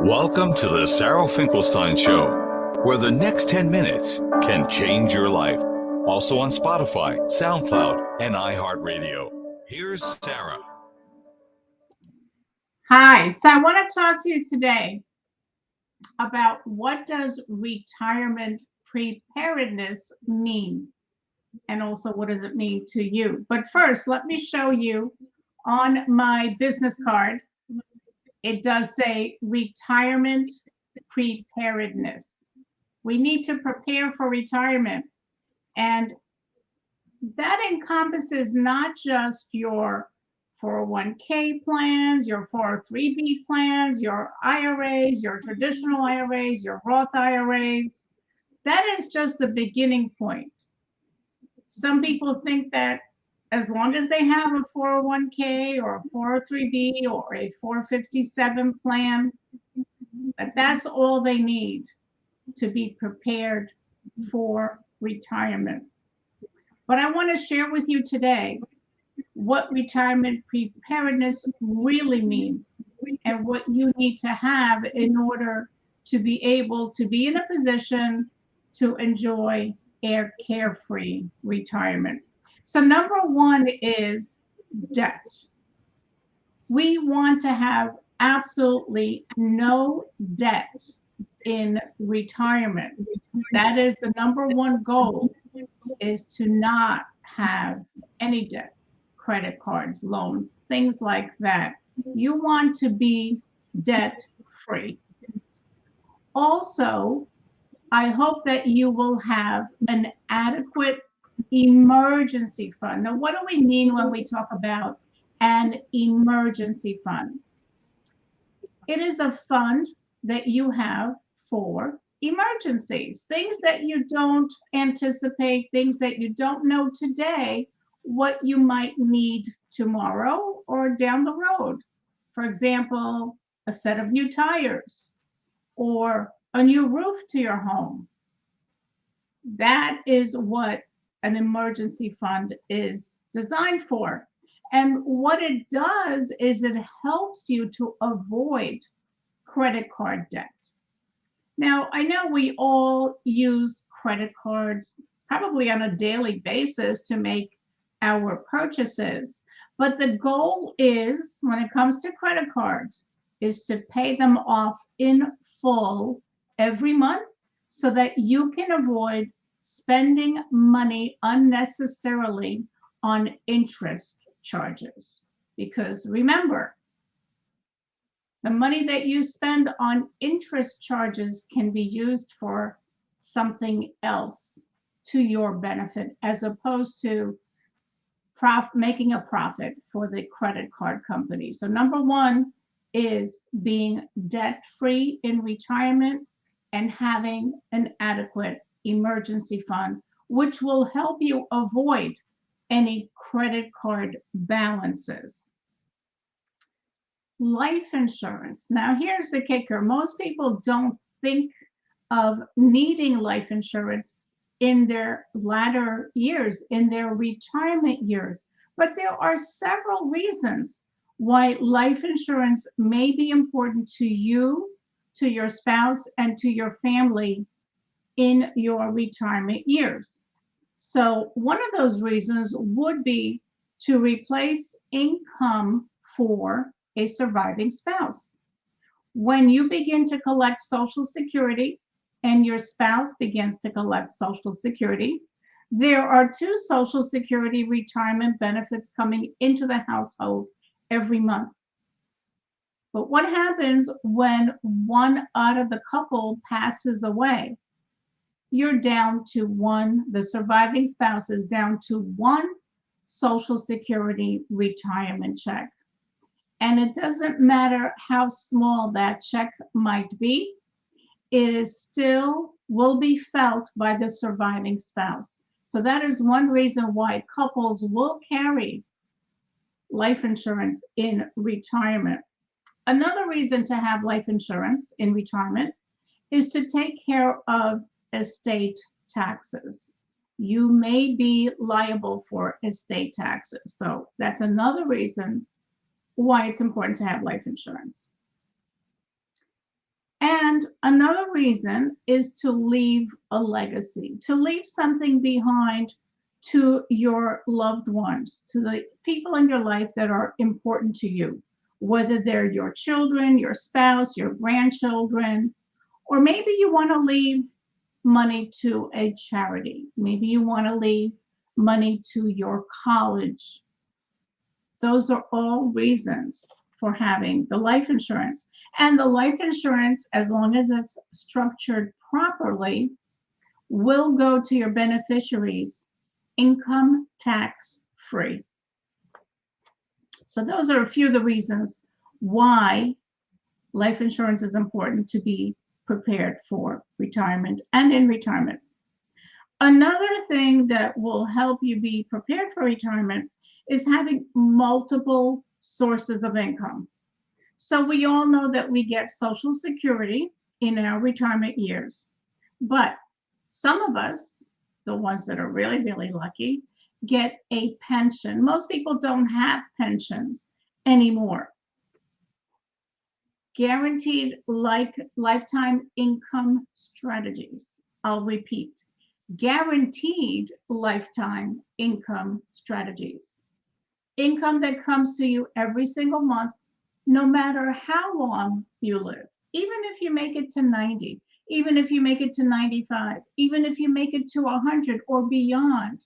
Welcome to the Sarah Finkelstein Show, where the next 10 minutes can change your life. Also on Spotify, SoundCloud, and iHeartRadio. Here's Sarah. Hi, so I want to talk to you today about what does retirement preparedness mean, and also what does it mean to you. But first, let me show you on my business card. It does say retirement preparedness. We need to prepare for retirement, and that encompasses not just your 401k plans, your 403b plans, your IRAs, your traditional IRAs, your Roth IRAs. That is just the beginning point. Some people think that as long as they have a 401k or a 403b or a 457 plan, that's all they need to be prepared for retirement. But I want to share with you today what retirement preparedness really means and what you need to have in order to be able to be in a position to enjoy a carefree retirement. So number one is debt. We want to have absolutely no debt in retirement. That is the number one goal, is to not have any debt, credit cards, loans, things like that. You want to be debt free. Also, I hope that you will have an adequate emergency fund. Now, what do we mean when we talk about an emergency fund? It is a fund that you have for emergencies, things that you don't anticipate, things that you don't know today what you might need tomorrow or down the road. For example, a set of new tires or a new roof to your home. That is what an emergency fund is designed for. And what it does is it helps you to avoid credit card debt. Now, I know we all use credit cards probably on a daily basis to make our purchases, but the goal is, when it comes to credit cards, is to pay them off in full every month so that you can avoid spending money unnecessarily on interest charges. Because remember, the money that you spend on interest charges can be used for something else to your benefit, as opposed to making a profit for the credit card company. So number one is being debt-free in retirement and having an adequate emergency fund, which will help you avoid any credit card balances. Life insurance. Now, here's the kicker. Most people don't think of needing life insurance in their latter years, in their retirement years. But there are several reasons why life insurance may be important to you, to your spouse, and to your family in your retirement years. So one of those reasons would be to replace income for a surviving spouse. When you begin to collect Social Security and your spouse begins to collect Social Security, there are two Social Security retirement benefits coming into the household every month. But what happens when one out of the couple passes away? You're down to one, the surviving spouse is down to one Social Security retirement check. And it doesn't matter how small that check might be, it is still will be felt by the surviving spouse. So that is one reason why couples will carry life insurance in retirement. Another reason to have life insurance in retirement is to take care of estate taxes. You may be liable for estate taxes. So that's another reason why it's important to have life insurance. And another reason is to leave a legacy, to leave something behind to your loved ones, to the people in your life that are important to you, whether they're your children, your spouse, your grandchildren, or maybe you want to leave money to a charity. Maybe you want to leave money to your college. Those are all reasons for having the life insurance. And the life insurance, as long as it's structured properly, will go to your beneficiaries income tax free. So those are a few of the reasons why life insurance is important to be prepared for retirement and in retirement. Another thing that will help you be prepared for retirement is having multiple sources of income. So we all know that we get Social Security in our retirement years, but some of us, the ones that are really, really lucky, get a pension. Most people don't have pensions anymore. Guaranteed lifetime income strategies. I'll repeat, guaranteed lifetime income strategies. Income that comes to you every single month, no matter how long you live. Even if you make it to 90, even if you make it to 95, even if you make it to 100 or beyond,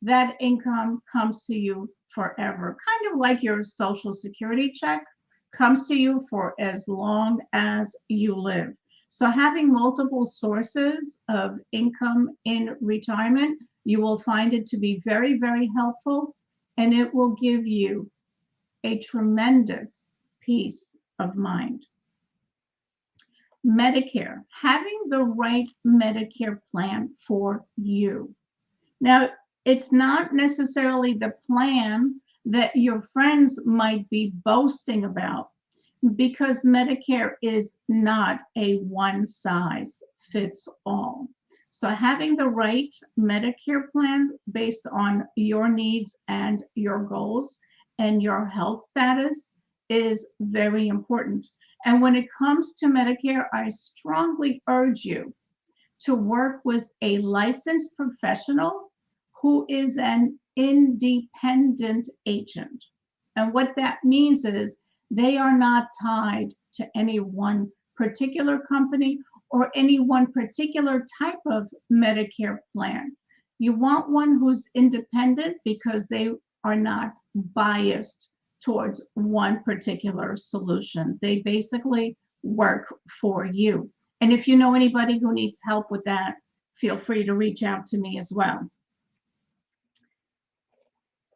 that income comes to you forever. Kind of like your Social Security check comes to you for as long as you live. So having multiple sources of income in retirement, you will find it to be very, very helpful, and it will give you a tremendous peace of mind. Medicare, having the right Medicare plan for you. Now, it's not necessarily the plan that your friends might be boasting about, because Medicare is not a one size fits all. So having the right Medicare plan based on your needs and your goals and your health status is very important. And when it comes to Medicare, I strongly urge you to work with a licensed professional who is an independent agent. And what that means is they are not tied to any one particular company or any one particular type of Medicare plan. You want one who's independent because they are not biased towards one particular solution. They basically work for you. And if you know anybody who needs help with that, feel free to reach out to me as well.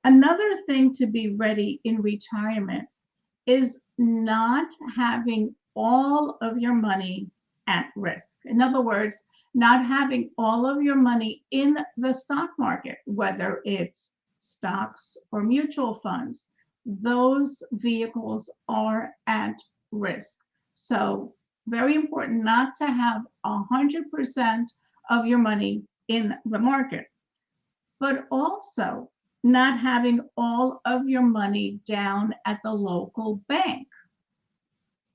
Another thing to be ready in retirement is not having all of your money at risk. In other words, not having all of your money in the stock market, whether it's stocks or mutual funds. Those vehicles are at risk. So very important not to have 100% of your money in the market, but also not having all of your money down at the local bank.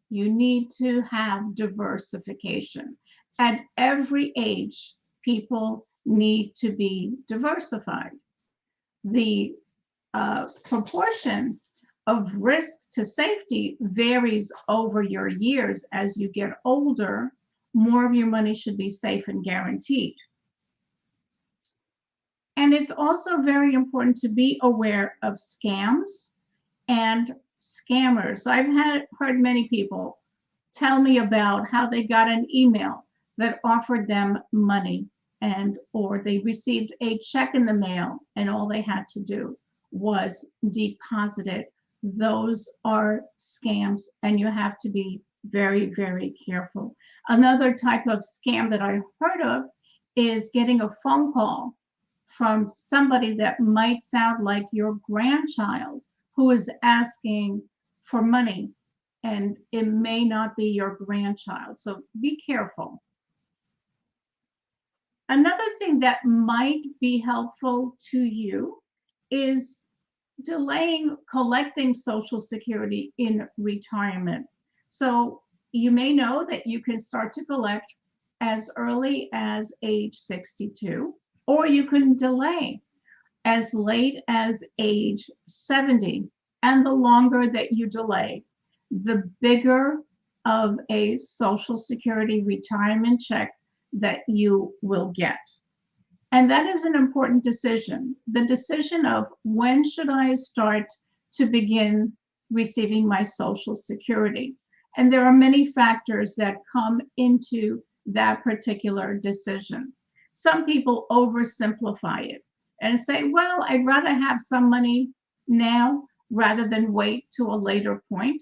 You need to have diversification. At every age, people need to be diversified. The proportion of risk to safety varies over your years. As you get older, more of your money should be safe and guaranteed. And it's also very important to be aware of scams and scammers. I've heard many people tell me about how they got an email that offered them money, and or they received a check in the mail and all they had to do was deposit it. Those are scams, and you have to be very, very careful. Another type of scam that I heard of is getting a phone call from somebody that might sound like your grandchild who is asking for money, and it may not be your grandchild. So be careful. Another thing that might be helpful to you is delaying collecting Social Security in retirement. So you may know that you can start to collect as early as age 62, or you can delay as late as age 70. And the longer that you delay, the bigger of a Social Security retirement check that you will get. And that is an important decision. The decision of when should I start to begin receiving my Social Security? And there are many factors that come into that particular decision. Some people oversimplify it and say, well, I'd rather have some money now rather than wait to a later point.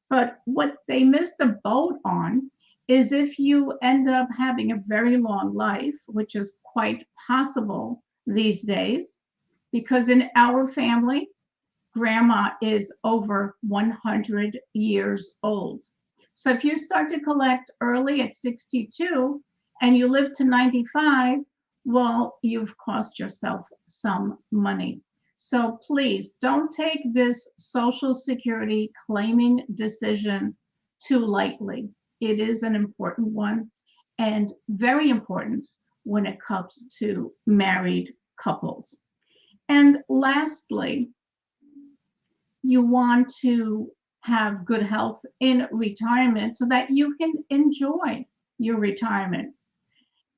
But what they miss the boat on is if you end up having a very long life, which is quite possible these days, because in our family, grandma is over 100 years old. So if you start to collect early at 62 and you live to 95, well, you've cost yourself some money. So please don't take this Social Security claiming decision too lightly. It is an important one and very important when it comes to married couples. And lastly, you want to have good health in retirement so that you can enjoy your retirement.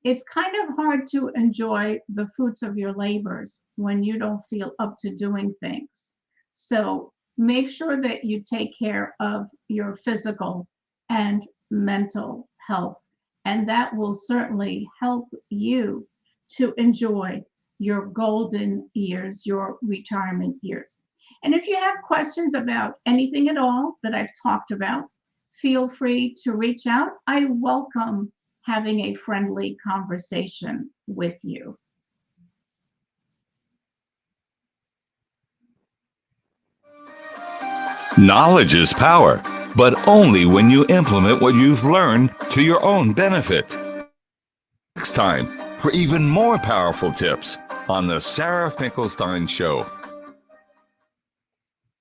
It's kind of hard to enjoy the fruits of your labors when you don't feel up to doing things. So make sure that you take care of your physical and mental health, and that will certainly help you to enjoy your golden years, your retirement years. And if you have questions about anything at all that I've talked about, feel free to reach out. I welcome having a friendly conversation with you. Knowledge is power, but only when you implement what you've learned to your own benefit. Next time for even more powerful tips on the Sarah Finkelstein Show.